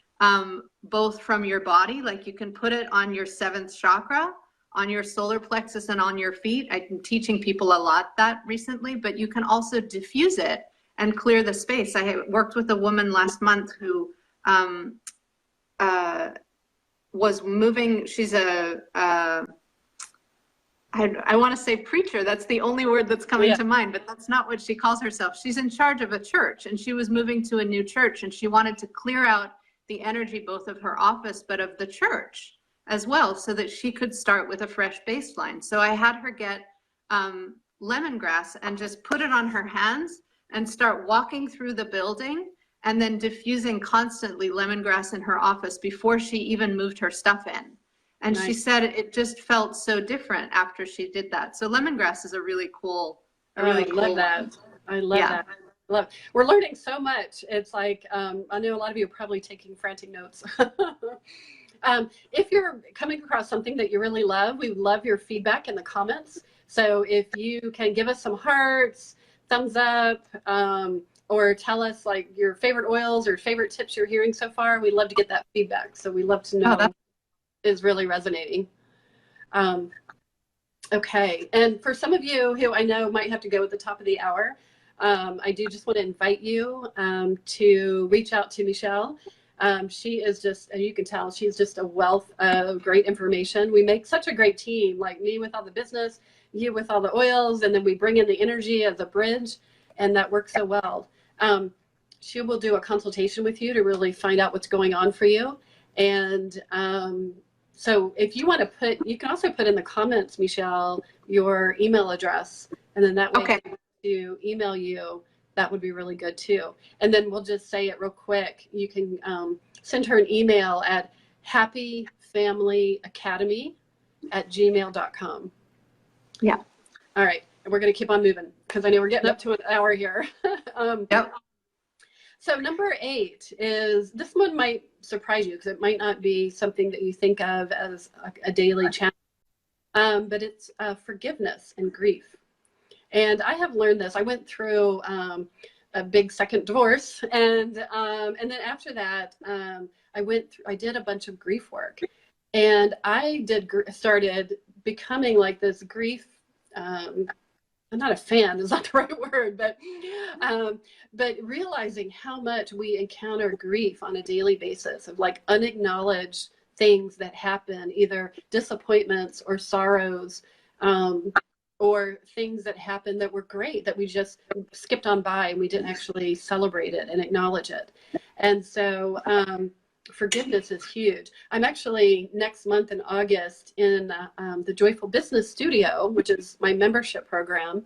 both from your body, like you can put it on your 7th chakra, on your solar plexus, and on your feet. I've been teaching people a lot that recently, but you can also diffuse it and clear the space. I worked with a woman last month who was moving. She's I want to say preacher. That's the only word that's coming to mind, but that's not what she calls herself. She's in charge of a church, and she was moving to a new church, and she wanted to clear out the energy both of her office but of the church as well, so that she could start with a fresh baseline. So I had her get lemongrass and just put it on her hands and start walking through the building, and then diffusing constantly lemongrass in her office before she even moved her stuff in. And she said it just felt so different after she did that. So lemongrass is a really cool, love that. I love that. We're learning so much. It's like, I know a lot of you are probably taking frantic notes. If you're coming across something that you really love, we love your feedback in the comments. So if you can give us some hearts, thumbs up, or tell us like your favorite oils or favorite tips you're hearing so far. We'd love to get that feedback. So we love to know what is really resonating. Okay. And for some of you who I know might have to go at the top of the hour, I do just want to invite you to reach out to Michele. She is just, as you can tell, she's just a wealth of great information. We make such a great team, like me with all the business, you with all the oils, and then we bring in the energy as a bridge, and that works so well. She will do a consultation with you to really find out what's going on for you. And so if you want to put, you can also put in the comments, Michele, your email address, and then that way Okay. to email you, that would be really good too. And then we'll just say it real quick. You can send her an email at happyfamilyacademy@gmail.com. Yeah. All right. And we're going to keep on moving because I know we're getting up to an hour here. Yep. So number 8 is, this one might surprise you because it might not be something that you think of as a daily challenge, but it's forgiveness and grief. And I have learned this. I went through a big second divorce, and then after that, I did a bunch of grief work, and I started becoming like this grief. I'm not a fan, is not the right word, but realizing how much we encounter grief on a daily basis of like unacknowledged things that happen, either disappointments or sorrows, or things that happened that were great that we just skipped on by and we didn't actually celebrate it and acknowledge it. And so forgiveness is huge. I'm actually next month in August in the Joyful Business Studio, which is my membership program.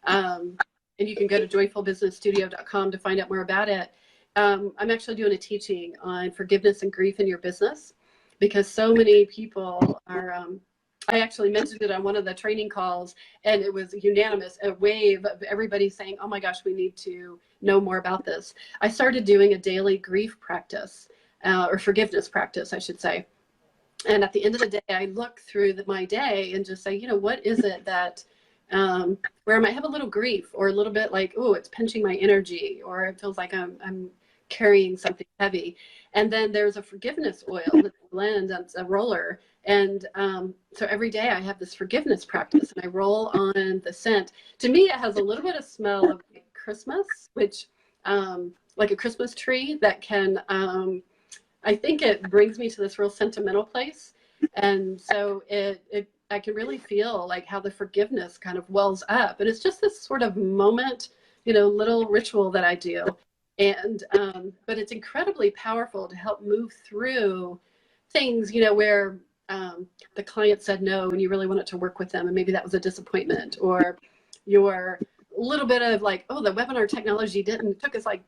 And you can go to joyfulbusinessstudio.com to find out more about it. I'm actually doing a teaching on forgiveness and grief in your business, because so many people are, I actually mentioned it on one of the training calls, and it was unanimous, a wave of everybody saying, oh my gosh, we need to know more about this. I started doing a daily grief practice, or forgiveness practice, I should say. And at the end of the day, I look through my day and just say, you know, what is it that, where I might have a little grief, or a little bit like, oh, it's pinching my energy, or it feels like I'm carrying something heavy. And then there's a forgiveness oil, that's a blend, that's a roller. And so every day I have this forgiveness practice, and I roll on the scent. To me, it has a little bit of smell of like Christmas, which like a Christmas tree that can, I think it brings me to this real sentimental place. And so I can really feel like how the forgiveness kind of wells up. And it's just this sort of moment, you know, little ritual that I do. And, but it's incredibly powerful to help move through things, you know, where the client said no and you really wanted to work with them, and maybe that was a disappointment, or your little bit of like, oh, the webinar technology took us like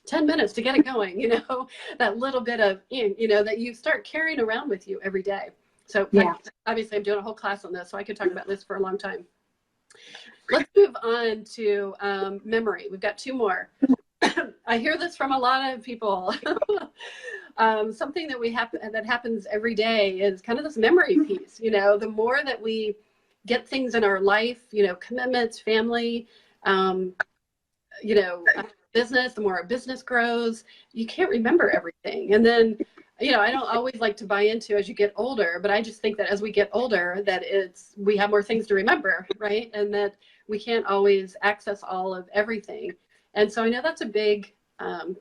10 minutes to get it going, you know, that little bit of, you know, that you start carrying around with you every day. So yeah. Obviously I'm doing a whole class on this, so I could talk about this for a long time. Let's move on to memory. We've got 2 more. I hear this from a lot of people. Something that happens every day is kind of this memory piece. You know, the more that we get things in our life, you know, commitments, family, you know, business, the more our business grows, you can't remember everything. And then, you know, I don't always like to buy into as you get older, but I just think that as we get older, that we have more things to remember, right? And that we can't always access all of everything. And so I know that's a big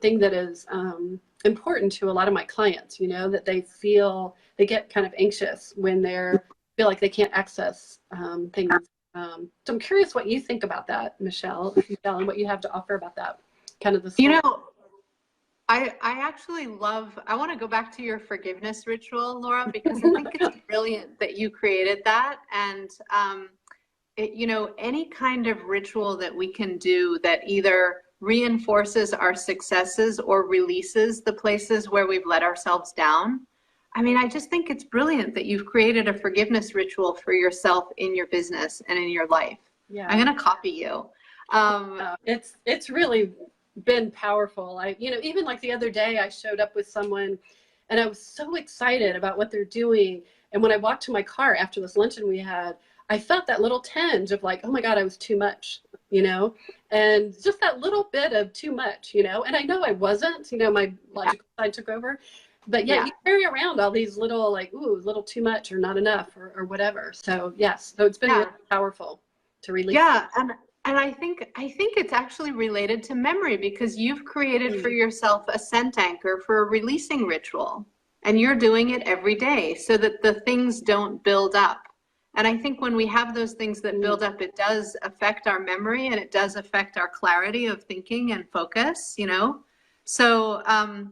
thing that is important to a lot of my clients, you know, that they get kind of anxious when feel like they can't access things. So I'm curious what you think about that, Michele, and what you have to offer about that. Kind of the You know, I actually I want to go back to your forgiveness ritual, Laura, because I think it's brilliant that you created that. And, you know, any kind of ritual that we can do that either reinforces our successes or releases the places where we've let ourselves down. I mean, I just think it's brilliant that you've created a forgiveness ritual for yourself in your business and in your life. Yeah. I'm going to copy you. It's really been powerful. You know, even like the other day, I showed up with someone and I was so excited about what they're doing. And when I walked to my car after this luncheon we had, I felt that little tinge of like, oh my God, I was too much, you know, and just that little bit of too much, you know, and I know I wasn't, you know, my logical side took over, but yeah, you carry around all these little like, ooh, a little too much or not enough or whatever. So yes, so it's been really powerful to release. Yeah. And I think it's actually related to memory, because you've created for yourself a scent anchor for a releasing ritual, and you're doing it every day so that the things don't build up. And I think when we have those things that build up, it does affect our memory, and it does affect our clarity of thinking and focus, you know? So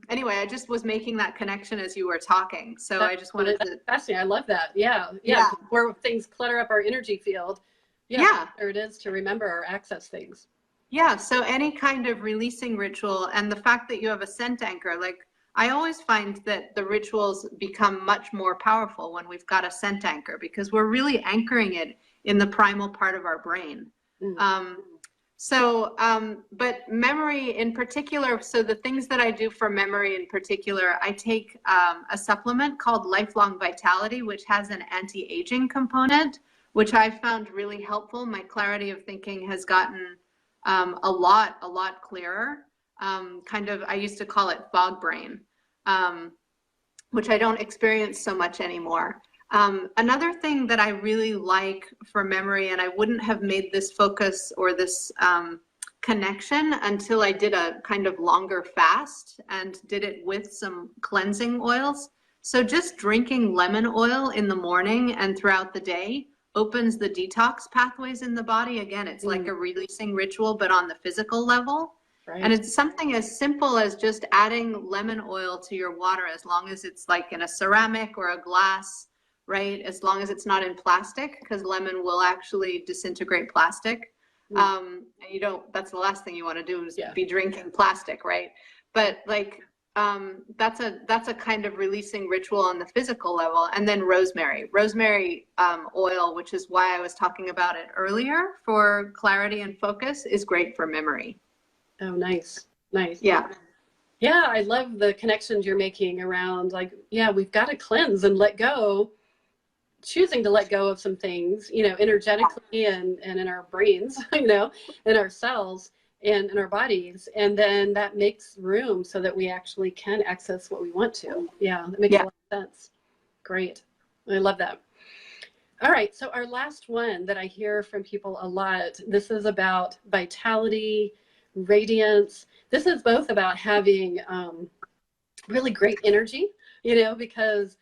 anyway, I just was making that connection as you were talking. So I just wanted to. Fascinating. I love that. Yeah. Where things clutter up our energy field. Yeah. There it is to remember or access things. Yeah. So any kind of releasing ritual, and the fact that you have a scent anchor, like I always find that the rituals become much more powerful when we've got a scent anchor, because we're really anchoring it in the primal part of our brain. But memory in particular, so the things that I do for memory in particular, I take a supplement called Lifelong Vitality, which has an anti-aging component, which I found really helpful. My clarity of thinking has gotten a lot clearer. I used to call it fog brain, which I don't experience so much anymore. Another thing that I really like for memory, and I wouldn't have made this focus or this connection until I did a kind of longer fast and did it with some cleansing oils. So just drinking lemon oil in the morning and throughout the day opens the detox pathways in the body. Again, it's like a releasing ritual, but on the physical level. Right. And it's something as simple as just adding lemon oil to your water, as long as it's like in a ceramic or a glass, right? As long as it's not in plastic, because lemon will actually disintegrate plastic. And that's the last thing you want to do is be drinking plastic, right? But like, that's a kind of releasing ritual on the physical level. And then rosemary oil, which is why I was talking about it earlier for clarity and focus, is great for memory. Oh, nice. Yeah. Yeah, I love the connections you're making around we've got to cleanse and let go, choosing to let go of some things, energetically and in our brains, in our cells and in our bodies. And then that makes room so that we actually can access what we want to. Yeah, that makes a lot of sense. Great. I love that. All right. So our last one that I hear from people a lot, this is about vitality, radiance. This is both about having really great energy, because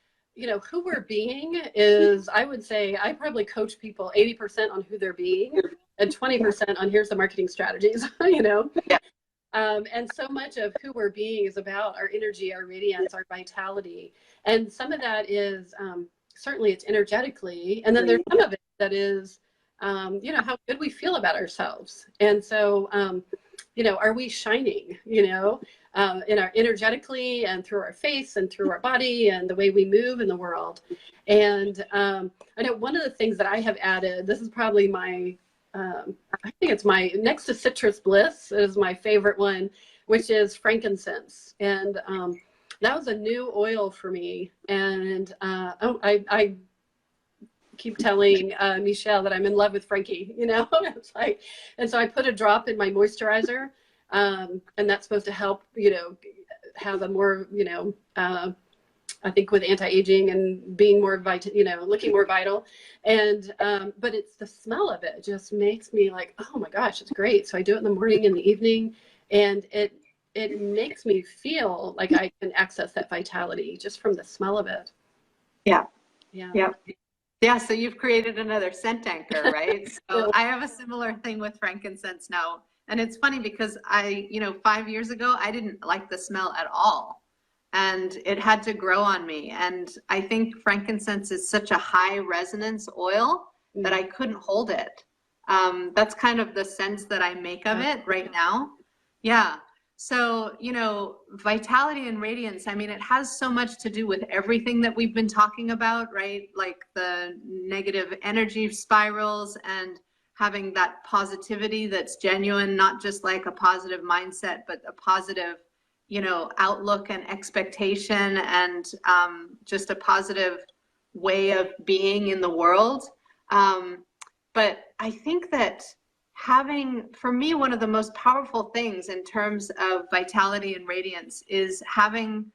who we're being is, I would say, I probably coach people 80% on who they're being and 20% on here's the marketing strategies, and so much of who we're being is about our energy, our radiance, our vitality. And some of that is certainly it's energetically, and then there's some of it that is how good we feel about ourselves. And so are we shining, in our energetically and through our face and through our body and the way we move in the world. And I know one of the things that I have added, this is probably my, I think it's my, next to citrus bliss is my favorite one, which is frankincense. And that was a new oil for me. And I keep telling Michele that I'm in love with Frankie, it's like, and so I put a drop in my moisturizer, and that's supposed to help, have a more, I think with anti-aging and being more vital, looking more vital. And, but it's the smell of it just makes me like, oh my gosh, it's great. So I do it in the morning and the evening, and it makes me feel like I can access that vitality just from the smell of it. Yeah. Yeah, so you've created another scent anchor, right? So I have a similar thing with frankincense now. And it's funny because 5 years ago, I didn't like the smell at all. And it had to grow on me. And I think frankincense is such a high resonance oil that I couldn't hold it. That's kind of the sense that I make of it right now. Yeah. So, vitality and radiance, I mean, it has so much to do with everything that we've been talking about, right? Like the negative energy spirals and having that positivity that's genuine, not just like a positive mindset, but a positive, outlook and expectation, and just a positive way of being in the world. But I think that for me, one of the most powerful things in terms of vitality and radiance is having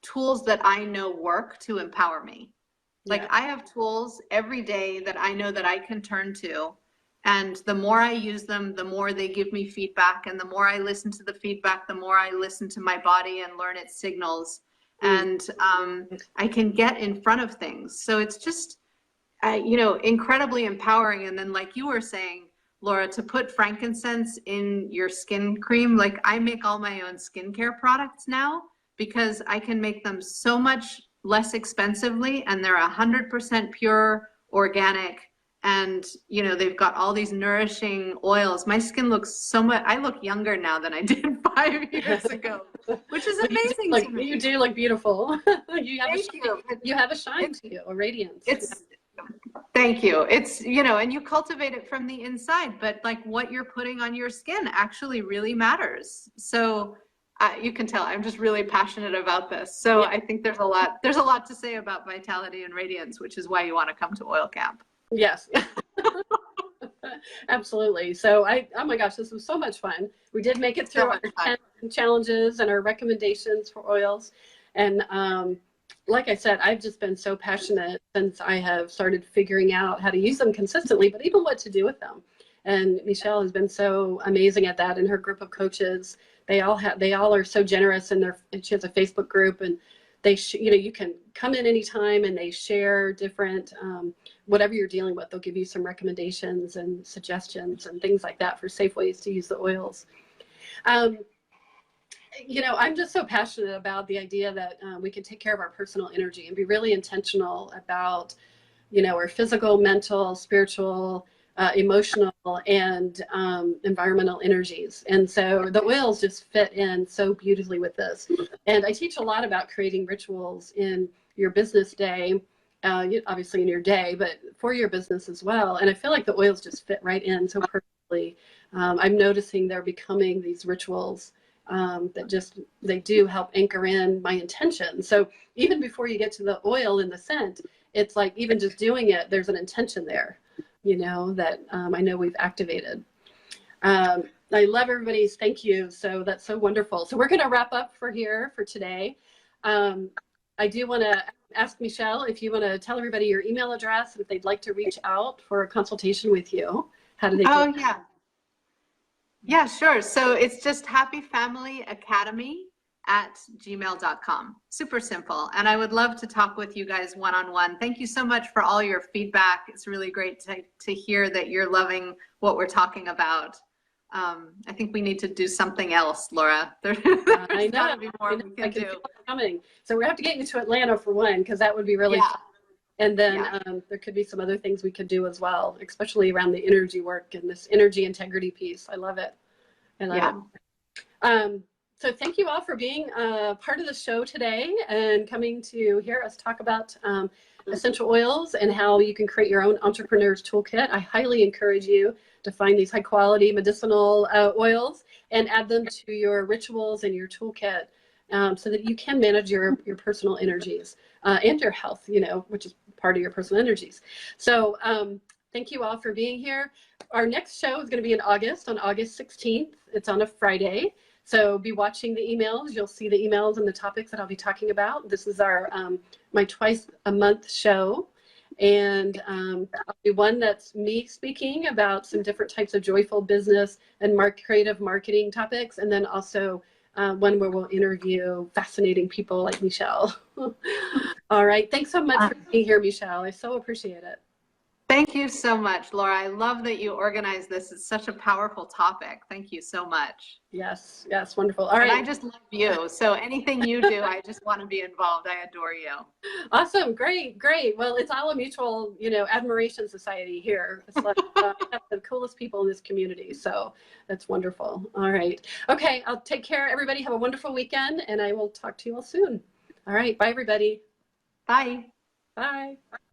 tools that I know work to empower me. Like I have tools every day that I know that I can turn to. And the more I use them, the more they give me feedback. And the more I listen to the feedback, the more I listen to my body and learn its signals. And I can get in front of things. So it's just, incredibly empowering. And then like you were saying, Laura, to put frankincense in your skin cream. Like, I make all my own skincare products now because I can make them so much less expensively, and they're 100% pure, organic, and you know, they've got all these nourishing oils. My skin looks so much, I look younger now than I did 5 years ago, which is amazing to me. You do look beautiful. You have Thank you. You have a shine to you, a radiance. Thank you. It's, you know, and you cultivate it from the inside, but like what you're putting on your skin actually really matters. So you can tell I'm just really passionate about this. So yeah. I think there's a lot to say about vitality and radiance, which is why you want to come to Oil Camp. Yes. Absolutely. So oh my gosh, this was so much fun. We did make it through our 10 challenges and our recommendations for oils. And like I said, I've just been so passionate since I have started figuring out how to use them consistently, but even what to do with them. And Michele has been so amazing at that, and her group of coaches. They all are so generous, and she has a Facebook group, and you can come in anytime, and they share different whatever you're dealing with. They'll give you some recommendations and suggestions and things like that for safe ways to use the oils. You know, I'm just so passionate about the idea that we can take care of our personal energy and be really intentional about, you know, our physical, mental, spiritual, emotional, and environmental energies. And so the oils just fit in so beautifully with this. And I teach a lot about creating rituals in your business day, obviously in your day, but for your business as well. And I feel like the oils just fit right in so perfectly. I'm noticing they're becoming these rituals that they do help anchor in my intention. So even before you get to the oil and the scent, it's like even just doing it, there's an intention there, you know, that I know we've activated. I love everybody's thank you. So that's so wonderful. So we're going to wrap up for today. I do want to ask Michele if you want to tell everybody your email address and if they'd like to reach out for a consultation with you. How do they do it? Yeah. Yeah, sure. So it's just happyfamilyacademy@gmail.com. Super simple. And I would love to talk with you guys one-on-one. Thank you so much for all your feedback. It's really great to hear that you're loving what we're talking about. I think we need to do something else, Laura. There's got to be more we can do. Coming. So we have to get you to Atlanta for one, because that would be really fun. And then there could be some other things we could do as well, especially around the energy work and this energy integrity piece. I love it. I love it. So thank you all for being part of the show today and coming to hear us talk about essential oils and how you can create your own entrepreneur's toolkit. I highly encourage you to find these high quality medicinal oils and add them to your rituals and your toolkit so that you can manage your personal energies and your health, you know, which is part of your personal energies. So thank you all for being here. Our next show is going to be in August, on August 16th. It's on a Friday. So be watching the emails. You'll see the emails and the topics that I'll be talking about. This is our my twice a month show. And I'll do one that's me speaking about some different types of joyful business and creative marketing topics. And then also one where we'll interview fascinating people like Michele. All right. Thanks so much for being here, Michele. I so appreciate it. Thank you so much, Laura. I love that you organized this. It's such a powerful topic. Thank you so much. Yes, yes, wonderful. All right. And I just love you. So anything you do, I just want to be involved. I adore you. Awesome. Great, great. Well, it's all a mutual, you know, admiration society here. It's like the coolest people in this community. So that's wonderful. All right. Okay. I'll take care. Everybody have a wonderful weekend, and I will talk to you all soon. All right. Bye, everybody. Bye. Bye.